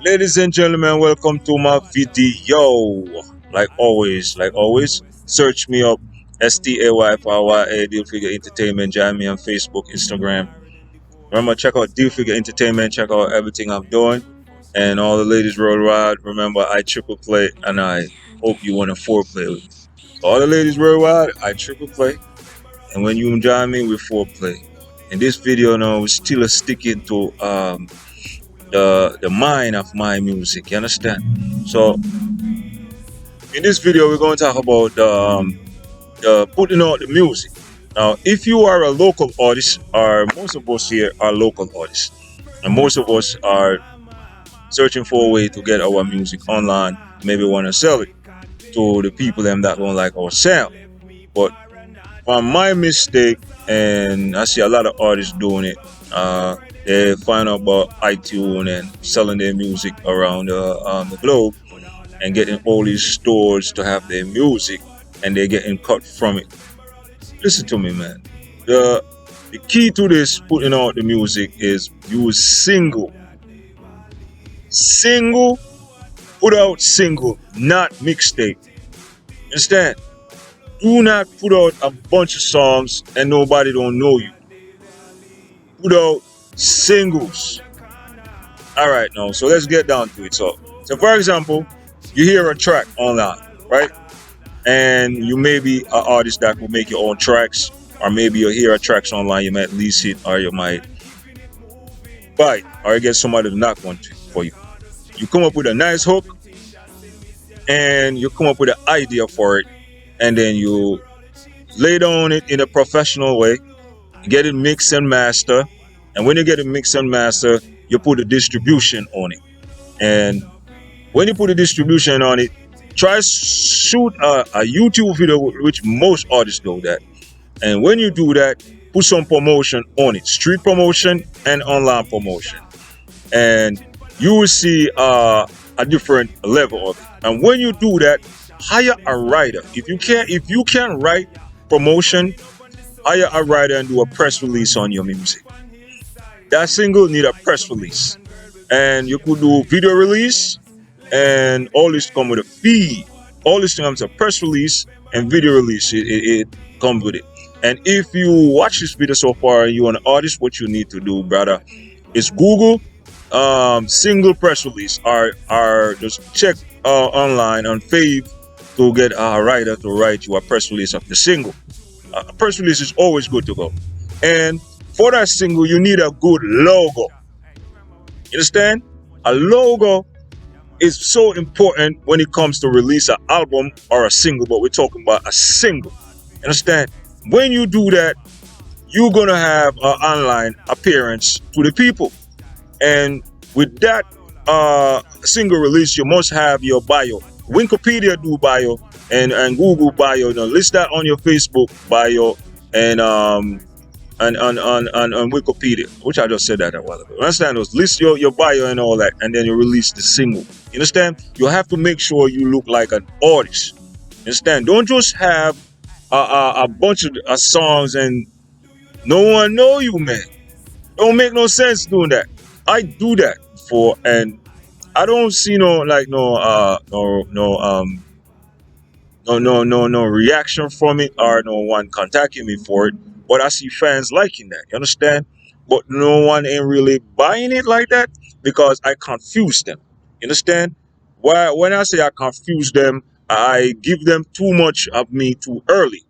Ladies and gentlemen, welcome to my video. Like always, search me up Stayfya Deal Figure Entertainment. Join me on Facebook, Instagram. Remember, check out Deal Figure Entertainment. Check out everything I'm doing. And all the ladies worldwide, remember I triple play, and I hope you want to foreplay with me. So all the ladies worldwide, I triple play, and when you join me, we foreplay. In this video, now we're still sticking to the mind of my music. You understand? So in this video, we're going to talk about putting out the music. Now, if you are a local artist, or most of us here are local artists, and most of us are searching for a way to get our music online, maybe want to sell it to the people them that don't like our sound. But from my mistake, and I see a lot of artists doing it, they find out about iTunes and selling their music around the globe and getting all these stores to have their music, and they're getting cut from it. Listen to me, man. The key to this putting out the music is use single. Single, put out single, not mixtape. Understand? Do not put out a bunch of songs and nobody don't know you. Put out singles. All right, now, so let's get down to it. So for example, you hear a track online, right? And you may be an artist that will make your own tracks, or maybe you hear tracks online, you might lease it, or you might buy it, or you get somebody to knock one for you. You come up with a nice hook, and you come up with an idea for it, and then you lay down it in a professional way, get it mixed and master, and when you get it mixed and master, you put a distribution on it. And when you put a distribution on it, try shoot a YouTube video, which most artists do that. And when you do that, put some promotion on it, street promotion and online promotion, and you will see a different level of it. And when you do that, hire a writer. If you can't write promotion, hire a writer and do a press release on your music. That single need a press release, and you could do video release, and all this come with a fee. All this comes a press release and video release. It comes with it. And if you watch this video so far and you're an artist, what you need to do, brother, is Google single press release, or just check online on Fave to get a writer to write you a press release of the single. A press release is always good to go. And for that single, you need a good logo. You understand? A logo is so important when it comes to release an album or a single, but we're talking about a single. You understand? When you do that, you're gonna have an online appearance to the people. And with that single release, you must have your bio. Wikipedia do bio, and Google bio. You know, list that on your Facebook bio, and on Wikipedia, which I just said that a while ago. Understand? Those list your bio and all that, and then you release the single. You understand? You have to make sure you look like an artist. You understand? Don't just have a bunch of songs and no one know you, man. Don't make no sense doing that. I do that before, and I don't see no reaction from it, or no one contacting me for it. But I see fans liking that. You understand? But no one ain't really buying it like that because I confuse them. You understand? Why? When I say I confuse them, I give them too much of me too early.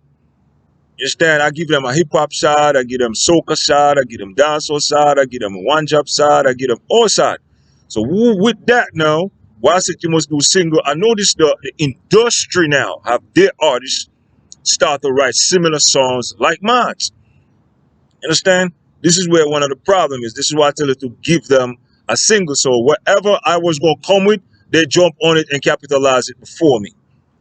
You understand? I give them a hip hop side, I give them soca side, I give them dancehall side, I give them a one job side, I give them all side. So with that now, why I said you must do single, I noticed the industry now have their artists start to write similar songs like mine. You understand? This is where one of the problems is. This is why I tell you to give them a single. So whatever I was going to come with, they jump on it and capitalize it before me.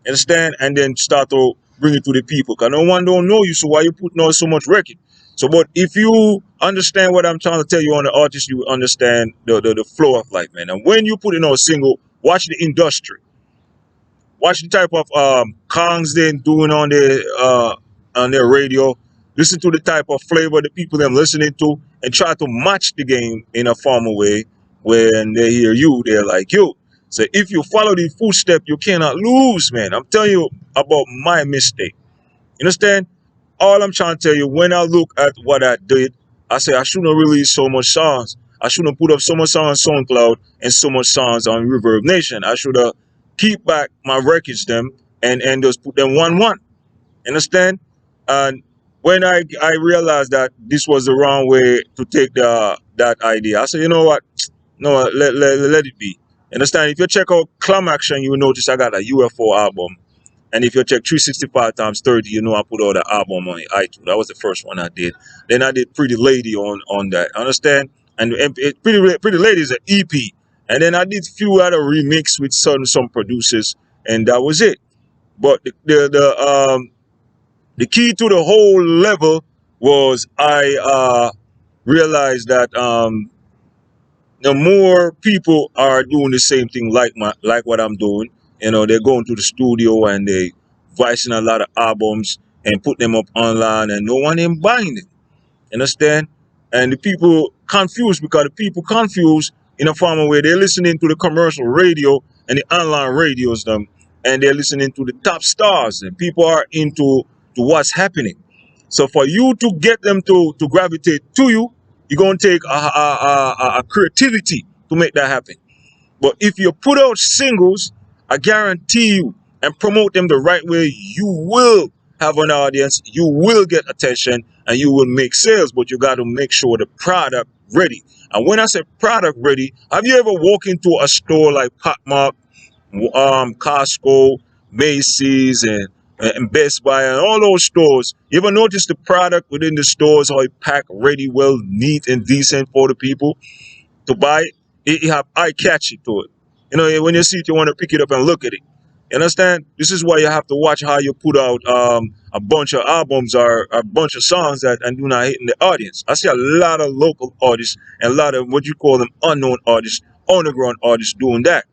You understand? And then start to bring it to the people. Because no one don't know you, so why you putting on so much record? So, but if you understand what I'm trying to tell you on the artist, you understand the flow of life, man. And when you put in a single, watch the industry. Watch the type of songs they're doing on their radio. Listen to the type of flavor the people them listening to, and try to match the game in a formal way when they hear you, they're like, yo. So if you follow the footstep, you cannot lose, man. I'm telling you about my mistake. You understand? All I'm trying to tell you, when I look at what I did, I say I shouldn't release so much songs. I shouldn't put up so much songs on SoundCloud and so much songs on Reverb Nation. I should have keep back my records them and just put them one. Understand? And when I realized that this was the wrong way to take that idea, I said, you know what? No, let it be. Understand? If you check out Clam Action, you will notice I got a UFO album. And if you check 365 times 30, you know I put out the album on iTunes. That was the first one I did. Then I did Pretty Lady on that. Understand? And Pretty Lady is an EP. And then I did few other remix with some producers, and that was it. But the key to the whole level was I realized that the more people are doing the same thing like what I'm doing, they're going to the studio and they voicing a lot of albums and put them up online, and no one ain't buying it. Understand? And the people confused because the people confused in a form of way they're listening to the commercial radio and the online radios them, and they're listening to the top stars, and people are into to what's happening. So for you to get them to gravitate to you, you're gonna take a creativity to make that happen. But if you put out singles, I guarantee you, and promote them the right way, you will have an audience, you will get attention, and you will make sales. But you got to make sure the product ready. And when I say product ready, have you ever walked into a store like Potmark, Costco, Macy's, and Best Buy, and all those stores? You ever notice the product within the stores, how it packed ready, well, neat and decent for the people to buy it? It have eye catchy to it. When you see it, you want to pick it up and look at it. You understand? This is why you have to watch how you put out a bunch of albums or a bunch of songs that and do not hit in the audience. I see a lot of local artists and a lot of what you call them unknown artists, underground artists doing that,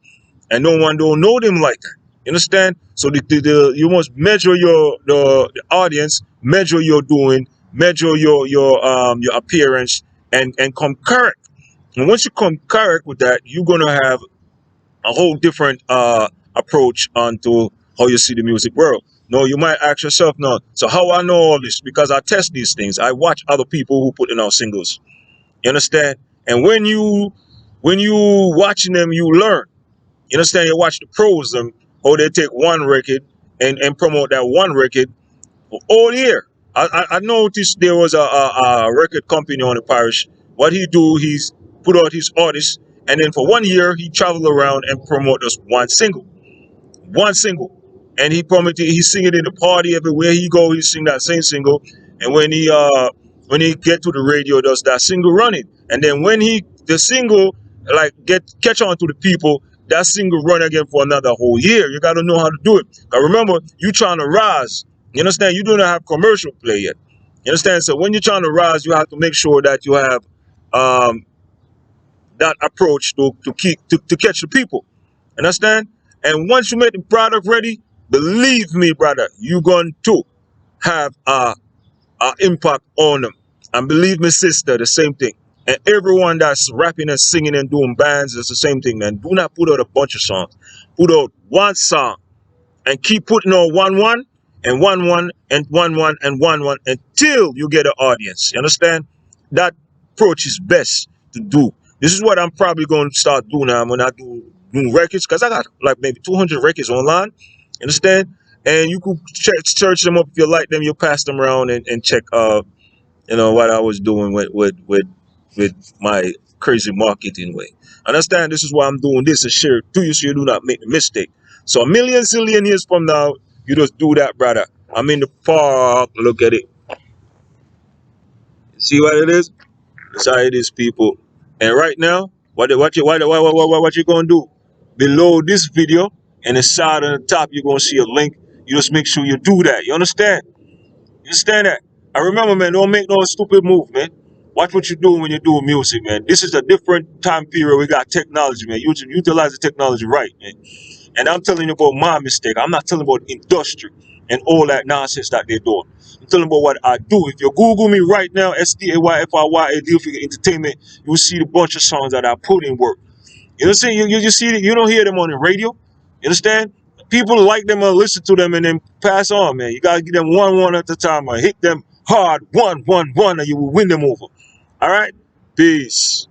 and no one don't know them like that. You understand? So you must measure the audience, measure your doing, measure your appearance, and come correct. And once you come correct with that, you're gonna have a whole different approach onto how you see the music world. No, you might ask yourself now, so how I know all this? Because I test these things. I watch other people who put in out singles. You understand? And when you watching them, you learn. You understand? You watch the pros them, how they take one record and promote that one record for all year. I noticed there was a record company on the parish. What he do, he's put out his artists, and then for 1 year he traveled around and promote just one single, and he promised he sing it in the party everywhere he go. He sing that same single, and when he get to the radio, does that single running, and then when the single like catch on to the people, that single run again for another whole year. You got to know how to do it. But remember, you trying to rise. You understand? You do not have commercial play yet. You understand? So when you're trying to rise, you have to make sure that you have um, that approach to catch the people. Understand? And once you make the product ready, believe me, brother, you're going to have a impact on them. And believe me, sister, the same thing. And everyone that's rapping and singing and doing bands, it's the same thing, man. Do not put out a bunch of songs. Put out one song and keep putting on one and one and one and one until you get an audience. You understand? That approach is best to do. This is what I'm probably going to start doing now when I do records, because I got like maybe 200 records online. You understand? And you could search them up if you like them. You pass them around and check what I was doing with my crazy marketing way. Understand? This is why I'm doing this, and share it to you so you do not make the mistake. So a million zillion years from now, you just do that, brother. I'm in the park. Look at it. See what it is? That's how it is, people. And right now, what you gonna do? Below this video and the side on the top, you're gonna see a link. You just make sure you do that. You understand? You understand that? And remember, man, don't make no stupid move, man. Watch what you're doing when you're doing music, man. This is a different time period. We got technology, man. You utilize the technology right, man. And I'm telling you about my mistake. I'm not telling you about industry. and all that nonsense that they're doing. I'm telling about what I do. If you Google me right now, Stayfrya, Deal Figure Entertainment, you will see the bunch of songs that I put in work. You know what I'm saying? You see it, you don't hear them on the radio. You understand? People like them or listen to them and then pass on, man. You gotta get them one at a time or hit them hard, one, and you will win them over. All right? Peace.